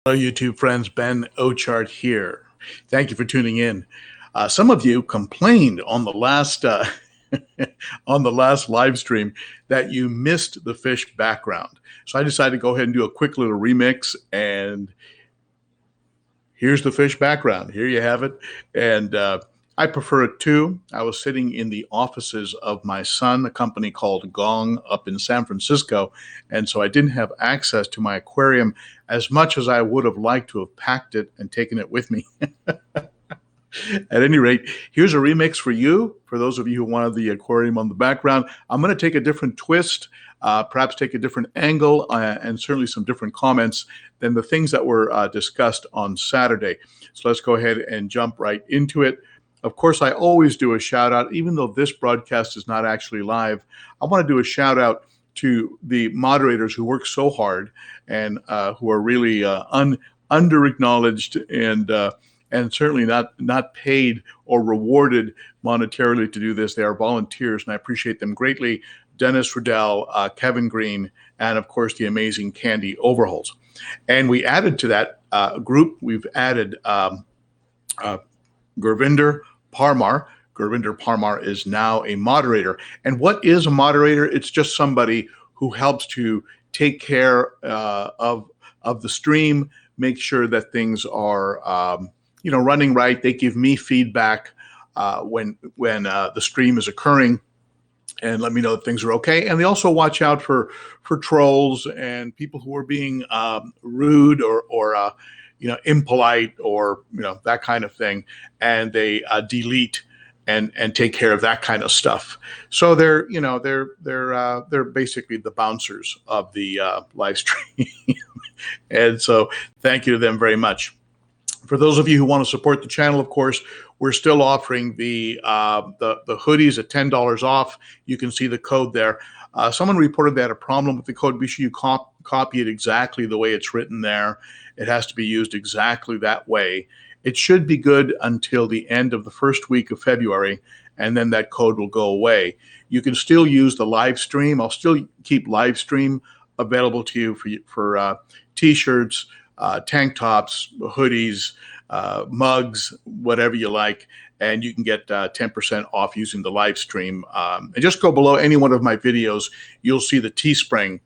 Hello, YouTube friends. Ben Ochart here. Thank you for tuning in. Some of you complained on the last on the last live stream that you missed the fish background. So I decided to go ahead and do a quick little remix, and here's the fish background. Here you have it. And I prefer it too. I was sitting in the offices of my son, a company called Gong up in San Francisco. And so I didn't have access to my aquarium as much as I would have liked to have packed it and taken it with me. At any rate, here's a remix for you, for those of you who wanted the aquarium on the background. I'm going to take a different twist, perhaps take a different angle, and certainly some different comments than the things that were discussed on Saturday. So let's go ahead and jump right into it. Of course, I always do a shout out, even though this broadcast is not actually live. I want to do a shout out to the moderators who work so hard and who are really under-acknowledged and certainly not paid or rewarded monetarily to do this. They are volunteers, and I appreciate them greatly. Dennis Riddell, Kevin Green, and of course the amazing Candy Overhols. And we added to that group, we've added Gurvinder Parmar. Gurvinder Parmar is now a moderator. And what is a moderator? It's just somebody who helps to take care of the stream, make sure that things are running right. They give me feedback when the stream is occurring and let me know that things are okay. And they also watch out for trolls and people who are being rude or impolite or that kind of thing, and they delete and take care of that kind of stuff. So they're basically the bouncers of the live stream, and so thank you to them very much. For those of you who want to support the channel, of course, we're still offering the hoodies at $10 off. You can see the code there. Someone reported they had a problem with the code. Be sure you copy it exactly the way it's written there. It has to be used exactly that way. It should be good until the end of the first week of February, and then that code will go away. You can still use the live stream. I'll still keep live stream available to you for t-shirts, tank tops, hoodies, mugs, whatever you like, and you can get 10% off using the live stream. And just go below any one of my videos, you'll see the Teespring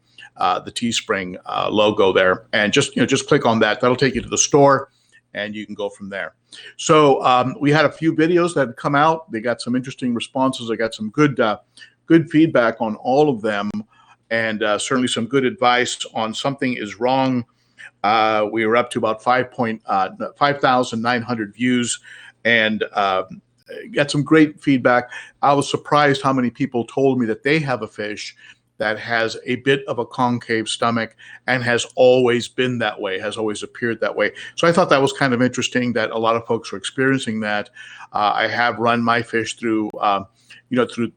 logo there, and just click on that. That'll take you to the store, and you can go from there. So we had a few videos that had come out. They got some interesting responses. I got some good feedback on all of them, and certainly some good advice on something is wrong. We were up to about 5,900 views, and got some great feedback. I was surprised how many people told me that they have a fish that has a bit of a concave stomach and has always been that way, has always appeared that way. So I thought that was kind of interesting that a lot of folks are experiencing that. I have run my fish through, through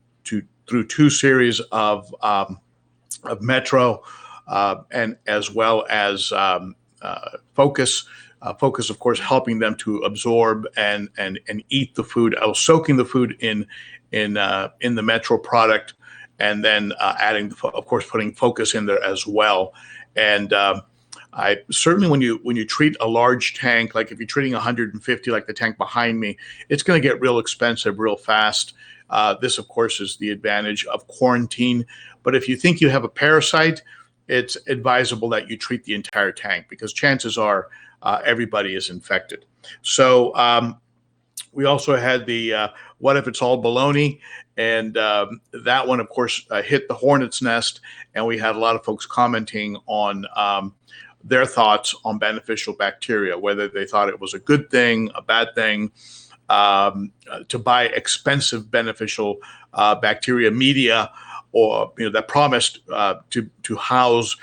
two series of Metro, and as well as Focus. Focus, of course, helping them to absorb and eat the food. I was soaking the food in the Metro product, and then adding, of course, putting Focus in there as well. And I certainly, when you treat a large tank, like if you're treating 150, like the tank behind me, it's going to get real expensive real fast. This, of course, is the advantage of quarantine. But if you think you have a parasite, it's advisable that you treat the entire tank, because chances are everybody is infected. So we also had the what if it's all baloney, and that one, of course, hit the hornet's nest, and we had a lot of folks commenting on their thoughts on beneficial bacteria, whether they thought it was a good thing, a bad thing, to buy expensive beneficial bacteria media, or that promised to house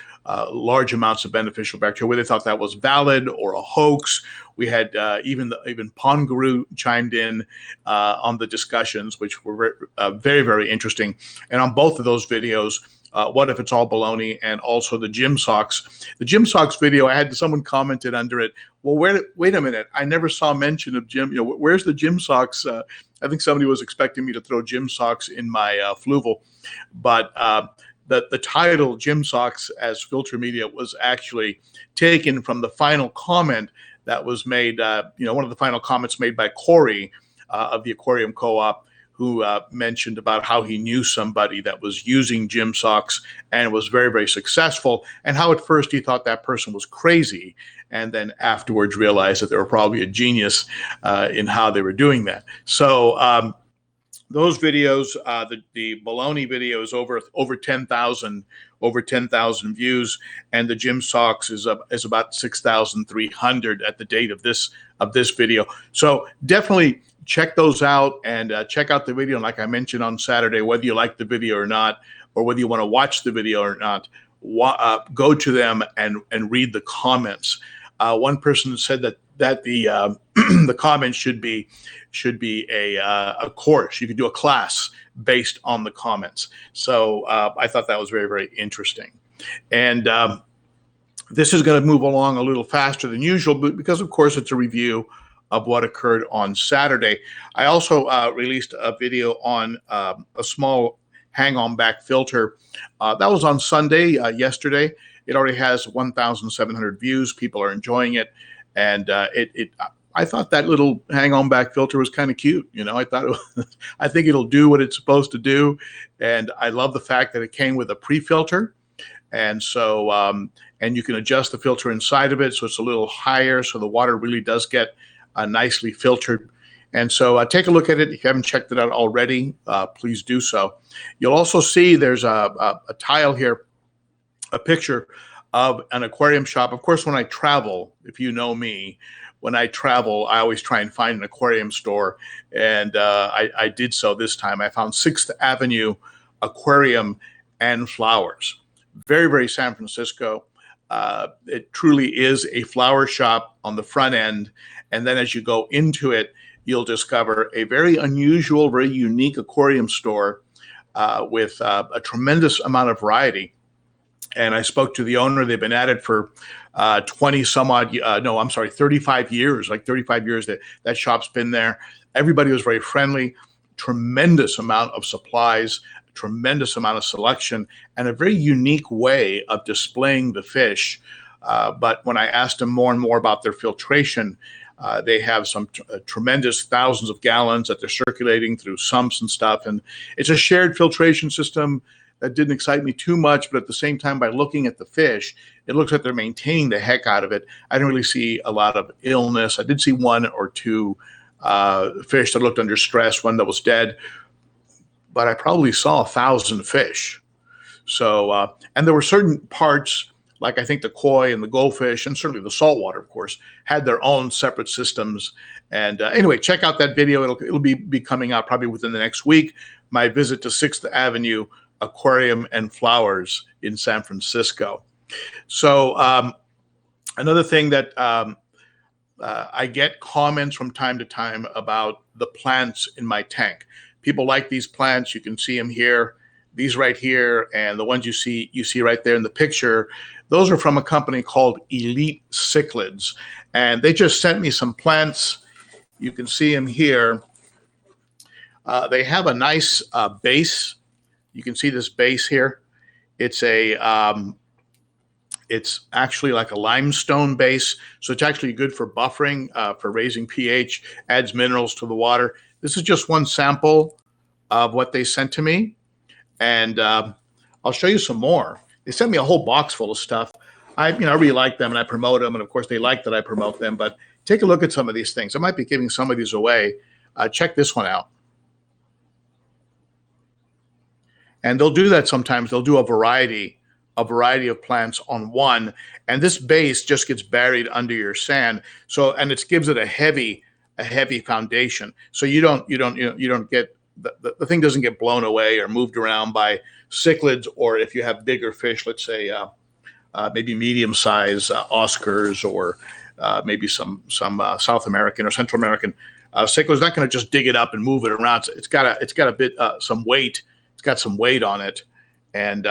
large amounts of beneficial bacteria, whether they thought that was valid or a hoax. We had even Pond Guru chimed in on the discussions, which were very, very interesting. And on both of those videos, what if it's all baloney, and also the gym socks. The gym socks video, I had someone commented under it, well, wait a minute, I never saw mention of gym, where's the gym socks? I think somebody was expecting me to throw gym socks in my fluval, but the title Gym Socks as Filter Media was actually taken from the final comment that was made, one of the final comments made by Corey of the Aquarium Co-op, who mentioned about how he knew somebody that was using gym socks and was very, very successful, and how at first he thought that person was crazy, and then afterwards realized that they were probably a genius in how they were doing that. So those videos, the baloney video is over 10,000 views, and the gym socks is about 6,300 at the date of this video. So definitely check those out, and check out the video. And like I mentioned on Saturday, whether you like the video or not, or whether you want to watch the video or not, go to them and read the comments. One person said that the the comments should be a course. You could do a class based on the comments. So I thought that was very, very interesting. And this is going to move along a little faster than usual, but because of course it's a review of what occurred on Saturday. I also released a video on a small hang-on back filter. That was on Sunday, yesterday. It already has 1,700 views. People are enjoying it. And I thought that little hang-on back filter was kind of cute. I thought I think it'll do what it's supposed to do. And I love the fact that it came with a pre-filter. And so, and you can adjust the filter inside of it, so it's a little higher, so the water really does get nicely filtered. And so take a look at it. If you haven't checked it out already, please do so. You'll also see there's a tile here, a picture of an aquarium shop. Of course, when I travel, if you know me, when I travel, I always try and find an aquarium store. And I did so this time. I found 6th Avenue Aquarium and Flowers. Very, very San Francisco. It truly is a flower shop on the front end. And then as you go into it, you'll discover a very unusual, very unique aquarium store with a tremendous amount of variety. And I spoke to the owner. They've been at it for 35 years, like 35 years that shop's been there. Everybody was very friendly, tremendous amount of supplies, tremendous amount of selection, and a very unique way of displaying the fish. But when I asked them more and more about their filtration, they have some tremendous thousands of gallons that they're circulating through sumps and stuff. And it's a shared filtration system. That didn't excite me too much, but at the same time, by looking at the fish, it looks like they're maintaining the heck out of it. I didn't really see a lot of illness. I did see 1 or 2 fish that looked under stress, one that was dead, but I probably saw 1,000 fish. So, and there were certain parts, like I think the koi and the goldfish, and certainly the saltwater, of course, had their own separate systems. And anyway, check out that video. It'll be coming out probably within the next week. My visit to 6th Avenue Aquarium and Flowers in San Francisco. So another thing that I get comments from time to time about the plants in my tank. People like these plants. You can see them here, these right here, and the ones you see right there in the picture. Those are from a company called Elite Cichlids, and they just sent me some plants. You can see them here. They have a nice base. You can see this base here. It's actually like a limestone base, so it's actually good for buffering, for raising pH, adds minerals to the water. This is just one sample of what they sent to me, and I'll show you some more. They sent me a whole box full of stuff. I really like them, and I promote them, and of course they like that I promote them. But take a look at some of these things. I might be giving some of these away. Check this one out. And they'll do that sometimes. They'll do a variety of plants on one, and this base just gets buried under your sand. So, and it gives it a heavy foundation. So you don't get the thing doesn't get blown away or moved around by cichlids, or if you have bigger fish, let's say maybe medium size Oscars, or maybe some South American or Central American cichlids. Not going to just dig it up and move it around. It's got a bit some weight. Got some weight on it, and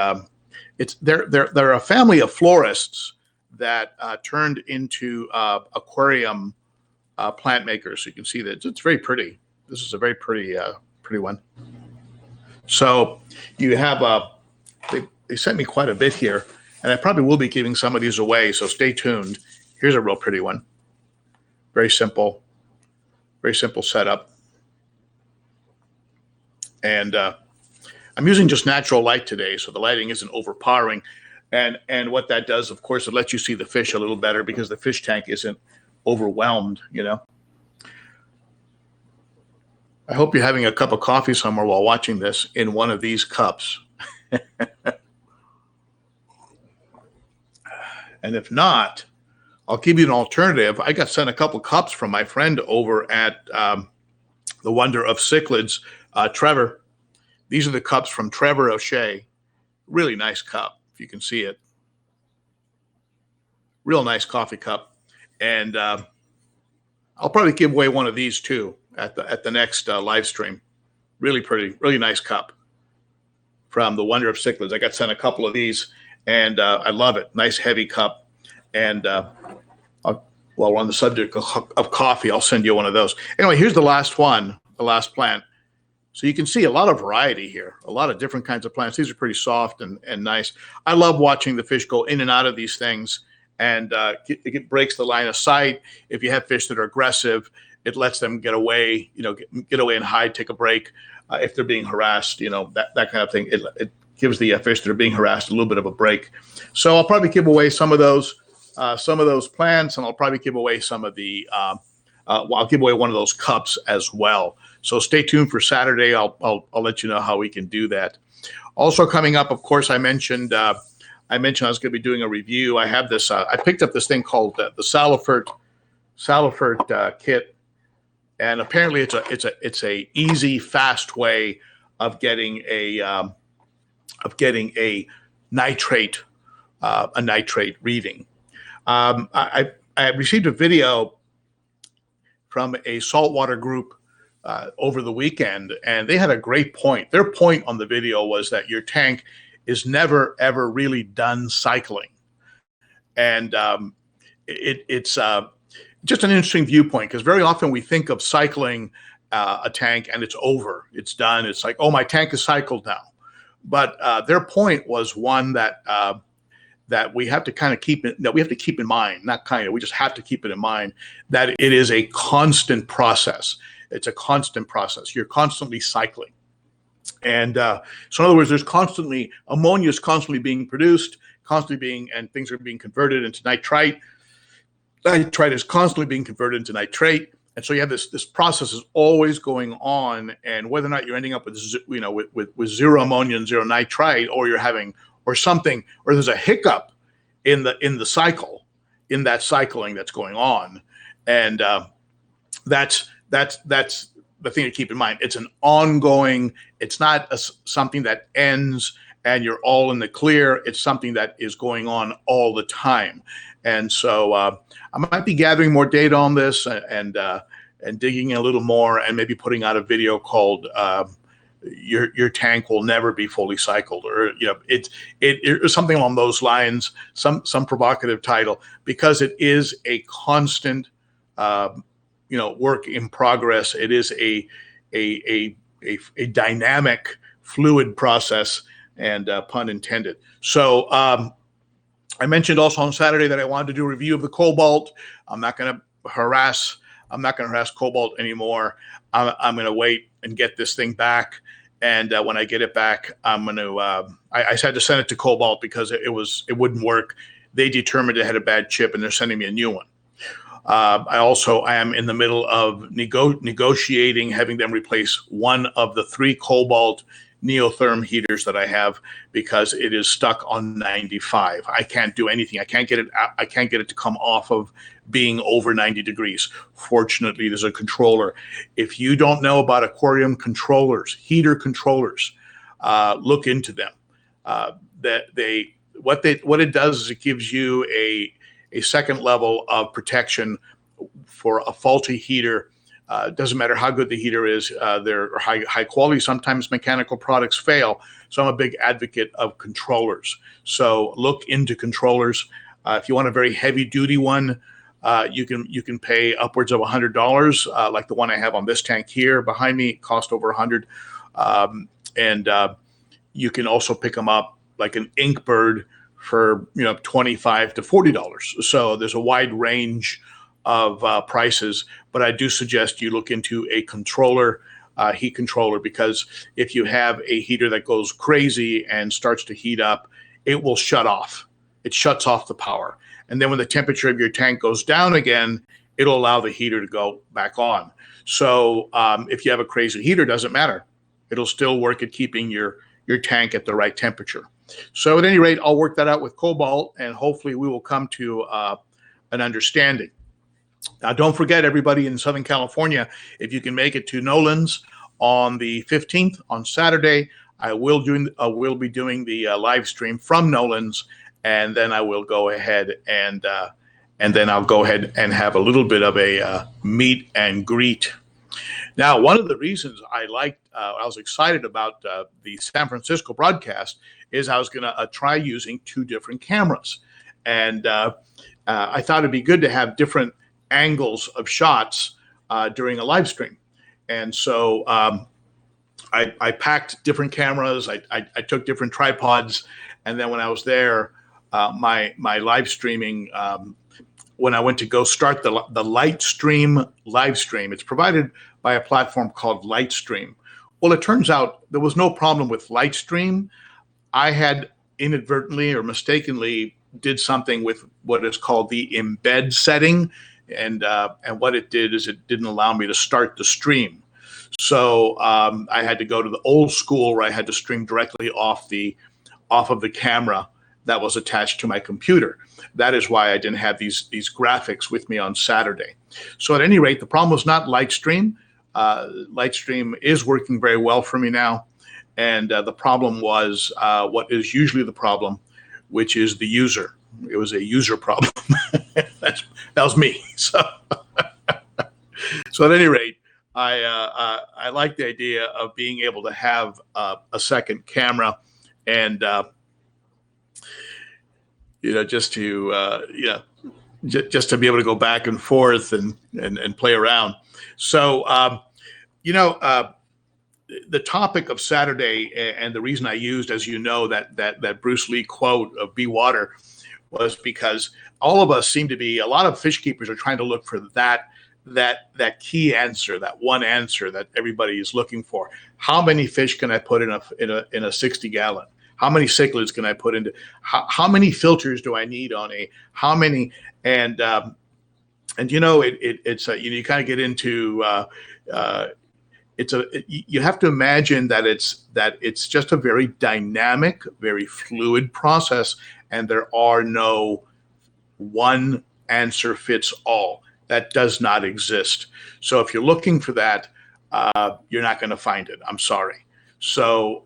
they're a family of florists that turned into aquarium plant makers. So you can see that it's very pretty. This is a very pretty one. So you have they sent me quite a bit here, and I probably will be giving some of these away, so stay tuned. Here's a real pretty one. Very simple setup. And I'm using just natural light today, so the lighting isn't overpowering. And what that does, of course, it lets you see the fish a little better because the fish tank isn't overwhelmed, you know. I hope you're having a cup of coffee somewhere while watching this in one of these cups. And if not, I'll give you an alternative. I got sent a couple cups from my friend over at the Wonder of Cichlids, Trevor. These are the cups from Trevor O'Shea. Really nice cup, if you can see it. Real nice coffee cup. And I'll probably give away one of these too at the next live stream. Really pretty, really nice cup from the Wonder of Cichlids. I got sent a couple of these, and I love it. Nice heavy cup. And while we're on the subject of coffee, I'll send you one of those. Anyway, here's the last one, the last plant. So you can see a lot of variety here, a lot of different kinds of plants. These are pretty soft and nice. I love watching the fish go in and out of these things, and it breaks the line of sight. If you have fish that are aggressive, it lets them get away, you know, get away and hide, take a break. If they're being harassed, you know, that kind of thing. It gives the fish that are being harassed a little bit of a break. So I'll probably give away some of those plants, and I'll probably give away some of the, I'll give away one of those cups as well. So stay tuned for Saturday. I'll let you know how we can do that. Also coming up, of course, I mentioned I was going to be doing a review. I have this. I picked up this thing called the Salifert kit, and apparently it's a easy, fast way of getting a nitrate reading. I received a video from a saltwater group over the weekend, and they had a great point. Their point on the video was that your tank is never, ever really done cycling. And it's just an interesting viewpoint, because very often we think of cycling a tank and it's over, it's done. It's like, oh, my tank is cycled now. But their point was one that we have to kind of keep it, that we have to keep in mind, not kind of, we just have to keep it in mind that it is a constant process. It's a constant process. You're constantly cycling. And so in other words, ammonia is constantly being produced, and things are being converted into nitrite. Nitrite is constantly being converted into nitrate. And so you have this process is always going on, and whether or not you're ending up with, you know, with zero ammonia and zero nitrite, or you're having, or something, or there's a hiccup in the cycle, in that cycling that's going on. And that's the thing to keep in mind. It's an ongoing, it's not something that ends and you're all in the clear. It's something that is going on all the time. And so I might be gathering more data on this and digging a little more, and maybe putting out a video called your tank will never be fully cycled, or, you know, it something along those lines, some provocative title, because it is a constant work in progress. It is a dynamic, fluid process, and pun intended. So I mentioned also on Saturday that I wanted to do a review of the Cobalt. I'm not going to harass Cobalt anymore. I'm going to wait and get this thing back. And when I get it back, I'm going to, I had to send it to Cobalt because it wouldn't work. They determined it had a bad chip, and they're sending me a new one. I am in the middle of negotiating, having them replace one of the 3 Cobalt neotherm heaters that I have, because it is stuck on 95. I can't do anything. I can't get it out. I can't get it to come off of being over 90 degrees. Fortunately, there's a controller. If you don't know about Aquarium controllers, heater controllers, look into them. What it does is it gives you a second level of protection for a faulty heater. Doesn't matter how good the heater is, they're high quality. Sometimes mechanical products fail. So I'm a big advocate of controllers. So look into controllers. If you want a very heavy duty one, you can pay upwards of $100, like the one I have on this tank here behind me. It cost over $100. And you can also pick them up like an Inkbird for $25 to $40. So there's a wide range of prices, but I do suggest you look into a controller, heat controller, because if you have a heater that goes crazy and starts to heat up, it will shut off. It shuts off the power. And then when the temperature of your tank goes down again, it'll allow the heater to go back on. So if you have a crazy heater, doesn't matter. It'll still work at keeping your tank at the right temperature. So at any rate, I'll work that out with Cobalt, and hopefully we will come to an understanding. Now, don't forget, everybody in Southern California, if you can make it to Nolans on the 15th, on Saturday, I will be doing the live stream from Nolans, and then I will go ahead and then I'll go ahead and have a little bit of a meet and greet. Now, one of the reasons I was excited about the San Francisco broadcast is I was going to try using 2 different cameras. And I thought it'd be good to have different angles of shots during a live stream. And so I packed different cameras. I took different tripods. And then when I was there, my live streaming, when I went to go start the Lightstream live stream, it's provided by a platform called Lightstream. Well, it turns out there was no problem with Lightstream. I had inadvertently or mistakenly did something with what is called the embed setting, and what it did is it didn't allow me to start the stream. So I had to go to the old school where I had to stream directly off of the camera that was attached to my computer. That is why I didn't have these graphics with me on Saturday. So at any rate, the problem was not Lightstream. Lightstream is working very well for me now. And the problem was what is usually the problem, which is the user. It was a user problem. That was me. So, so at any rate, I like the idea of being able to have a second camera, and just to just to be able to go back and forth and play around. So the topic of Saturday, and the reason I used, as you know, that Bruce Lee quote of "Be water," was because all of us seem to be, a lot of fish keepers are trying to look for that key answer, that one answer that everybody is looking for. How many fish can I put in a 60-gallon? How many cichlids can I put into? How many filters do I need on how many? And it's you kind of get into you have to imagine that it's just a very dynamic, very fluid process, and there are no one answer fits all. That does not exist. So if you're looking for that, you're not going to find it. I'm sorry. So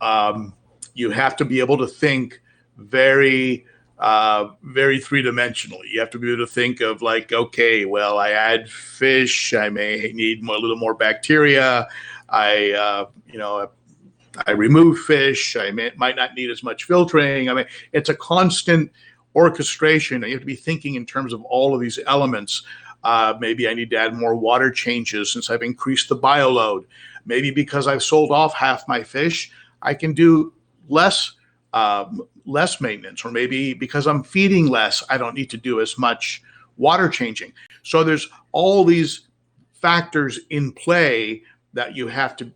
you have to be able to think very three-dimensionally. You have to be able to think of like, okay, well, I add fish, I may need a little more bacteria. I remove fish. I might not need as much filtering. I mean, it's a constant orchestration. You have to be thinking in terms of all of these elements. Maybe I need to add more water changes since I've increased the bioload. Maybe because I've sold off half my fish, I can do less maintenance. Or maybe because I'm feeding less, I don't need to do as much water changing. So there's all these factors in play that you have to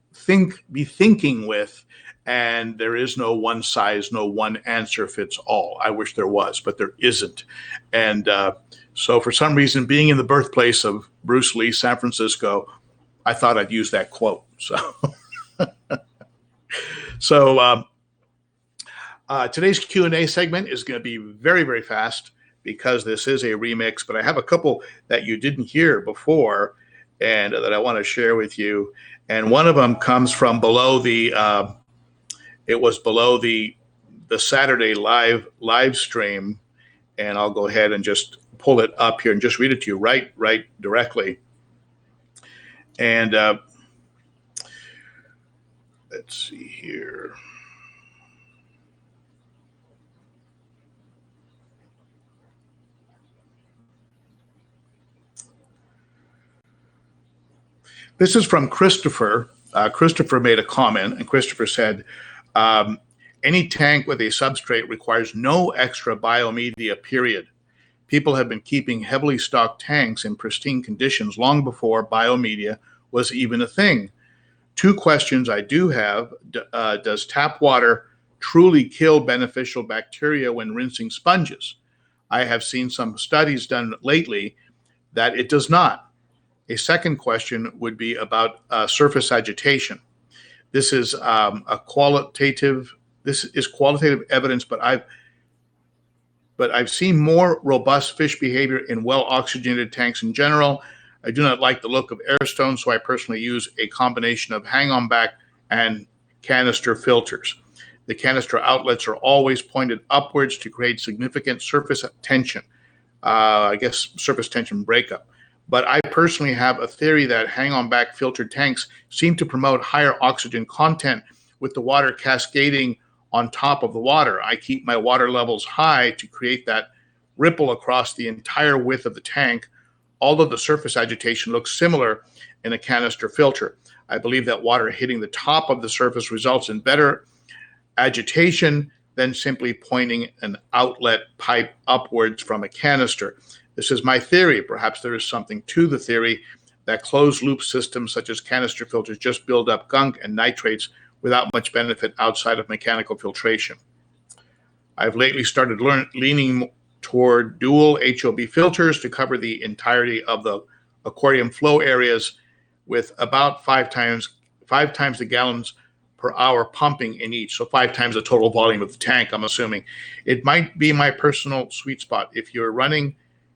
be thinking with, and there is no one size, no one answer fits all. I wish there was, but there isn't. And so for some reason, being in the birthplace of Bruce Lee, San Francisco, I thought I'd use that quote. So, today's Q&A segment is going to be very, very fast because this is a remix, but I have a couple that you didn't hear before and that I want to share with you. And one of them comes from below the Saturday live stream. And I'll go ahead and just pull it up here and just read it to you right directly. And let's see here. This is from Christopher. Christopher made a comment, and Christopher said, Any tank with a substrate requires no extra biomedia, period. People have been keeping heavily stocked tanks in pristine conditions long before biomedia was even a thing. Two questions I do have. Does tap water truly kill beneficial bacteria when rinsing sponges? I have seen some studies done lately that it does not. A second question would be about surface agitation. This is qualitative evidence, but I've seen more robust fish behavior in well-oxygenated tanks in general. I do not like the look of air stones, so I personally use a combination of hang-on back and canister filters. The canister outlets are always pointed upwards to create significant surface tension, surface tension breakup. But I personally have a theory that hang-on back filtered tanks seem to promote higher oxygen content with the water cascading on top of the water. I keep my water levels high to create that ripple across the entire width of the tank, although the surface agitation looks similar in a canister filter. I believe that water hitting the top of the surface results in better agitation than simply pointing an outlet pipe upwards from a canister. This is my theory. Perhaps there is something to the theory that closed loop systems such as canister filters just build up gunk and nitrates without much benefit outside of mechanical filtration. I've lately started leaning toward dual HOB filters to cover the entirety of the aquarium flow areas with about five times the gallons per hour pumping in each. So 5 times the total volume of the tank, I'm assuming. It might be my personal sweet spot. If you're running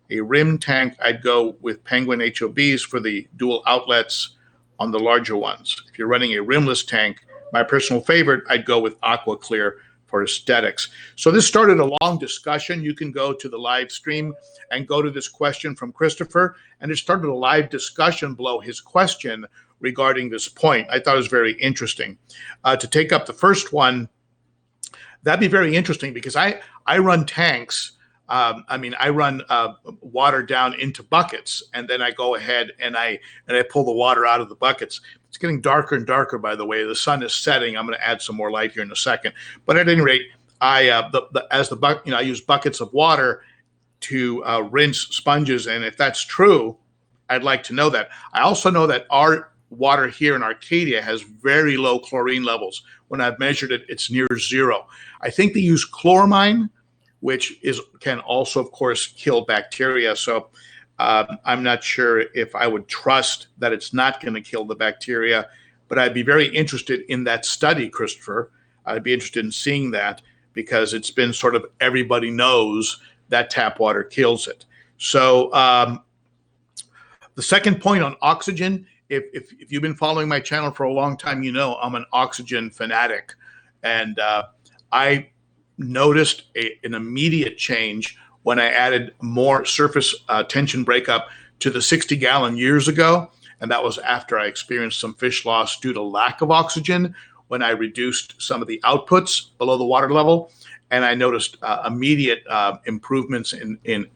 a rim tank, I'd go with Penguin HOBs for the dual outlets on the larger ones. If you're running a rimless tank, my personal favorite, I'd go with Aqua Clear for aesthetics. So this started a long discussion. You can go to the live stream and go to this question from Christopher, and it started a live discussion below his question regarding this point. I thought it was very interesting. To take up the first one, that'd be very interesting because I run tanks. I run water down into buckets, and then I go ahead and I pull the water out of the buckets. It's getting darker and darker, by the way. The sun is setting. I'm going to add some more light here in a second. But at any rate, I use buckets of water to rinse sponges, and if that's true, I'd like to know that. I also know that our water here in Arcadia has very low chlorine levels. When I've measured it, it's near zero. I think they use chloramine, which can also, of course, kill bacteria. So I'm not sure if I would trust that it's not going to kill the bacteria, but I'd be very interested in that study, Christopher. I'd be interested in seeing that because it's been sort of everybody knows that tap water kills it. So the second point on oxygen, if you've been following my channel for a long time, you know I'm an oxygen fanatic. And I noticed an immediate change when I added more surface tension breakup to the 60-gallon years ago. And that was after I experienced some fish loss due to lack of oxygen when I reduced some of the outputs below the water level. And I noticed immediate improvements in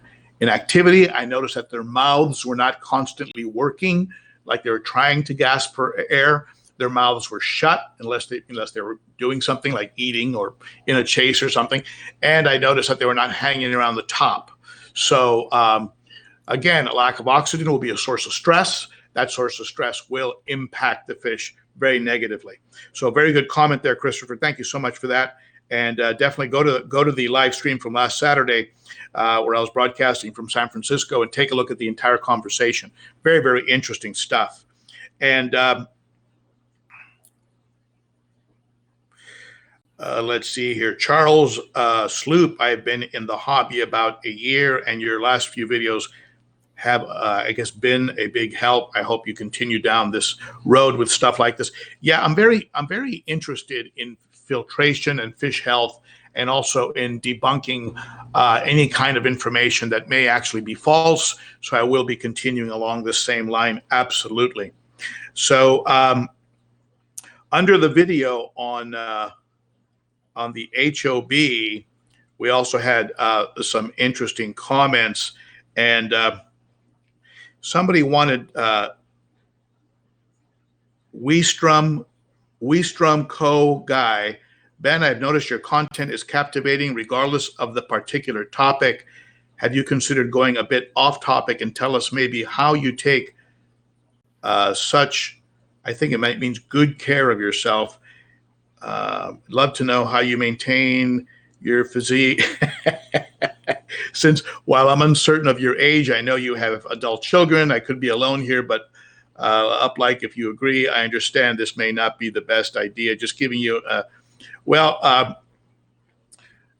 activity. I noticed that their mouths were not constantly working, like they were trying to gasp for air. Their mouths were shut unless they were doing something like eating or in a chase or something. And I noticed that they were not hanging around the top. So again, a lack of oxygen will be a source of stress. That source of stress will impact the fish very negatively. So very good comment there, Christopher. Thank you so much for that. And definitely go to the live stream from last Saturday where I was broadcasting from San Francisco and take a look at the entire conversation. Very, very interesting stuff. And let's see here. Charles Sloop, I've been in the hobby about a year, and your last few videos have, been a big help. I hope you continue down this road with stuff like this. Yeah, I'm very interested in filtration and fish health, and also in debunking any kind of information that may actually be false. So I will be continuing along this same line, absolutely. So under the video on the HOB, we also had some interesting comments, and somebody wanted Weestrum Co. guy Ben, I've noticed your content is captivating regardless of the particular topic. Have you considered going a bit off topic and tell us maybe how you take such, I think it might means good care of yourself. Love to know how you maintain your physique. Since while I'm uncertain of your age, I know you have adult children. I could be alone here, but if you agree, I understand this may not be the best idea. Just giving you,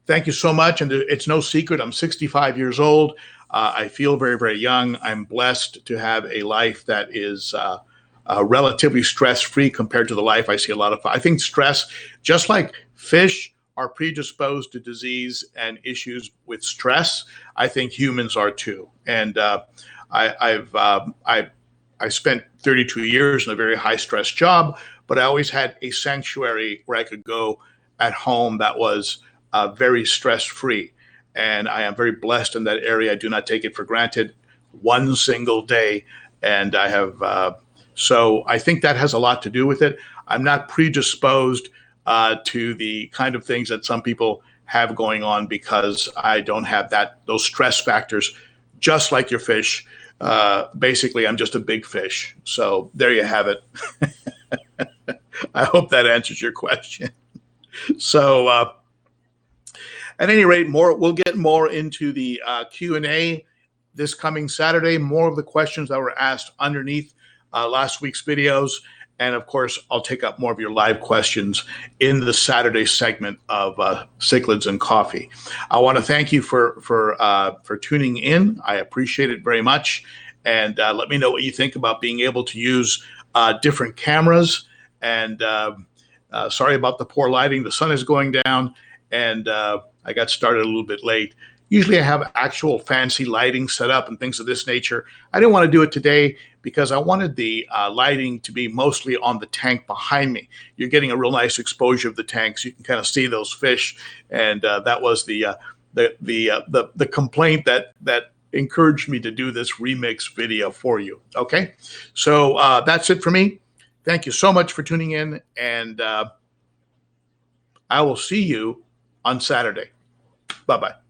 thank you so much. And it's no secret, I'm 65 years old. I feel very, very young. I'm blessed to have a life that is relatively stress-free compared to the life I see a lot of. I think stress, just like fish are predisposed to disease and issues with stress, I think humans are too. And I spent 32 years in a very high-stress job, but I always had a sanctuary where I could go at home that was very stress-free. And I am very blessed in that area. I do not take it for granted one single day. And I have, so I think that has a lot to do with it. I'm not predisposed to the kind of things that some people have going on because I don't have those stress factors, just like your fish. Basically, I'm just a big fish. So there you have it. I hope that answers your question. So at any rate, we'll get more into the Q&A this coming Saturday, more of the questions that were asked underneath last week's videos. And of course, I'll take up more of your live questions in the Saturday segment of Cichlids and Coffee. I want to thank you for tuning in. I appreciate it very much. And let me know what you think about being able to use different cameras. And sorry about the poor lighting. The sun is going down, and I got started a little bit late. Usually I have actual fancy lighting set up and things of this nature. I didn't want to do it today because I wanted the lighting to be mostly on the tank behind me. You're getting a real nice exposure of the tank, so you can kind of see those fish. And that was the complaint that encouraged me to do this remix video for you. Okay, so that's it for me. Thank you so much for tuning in, and I will see you on Saturday. Bye-bye.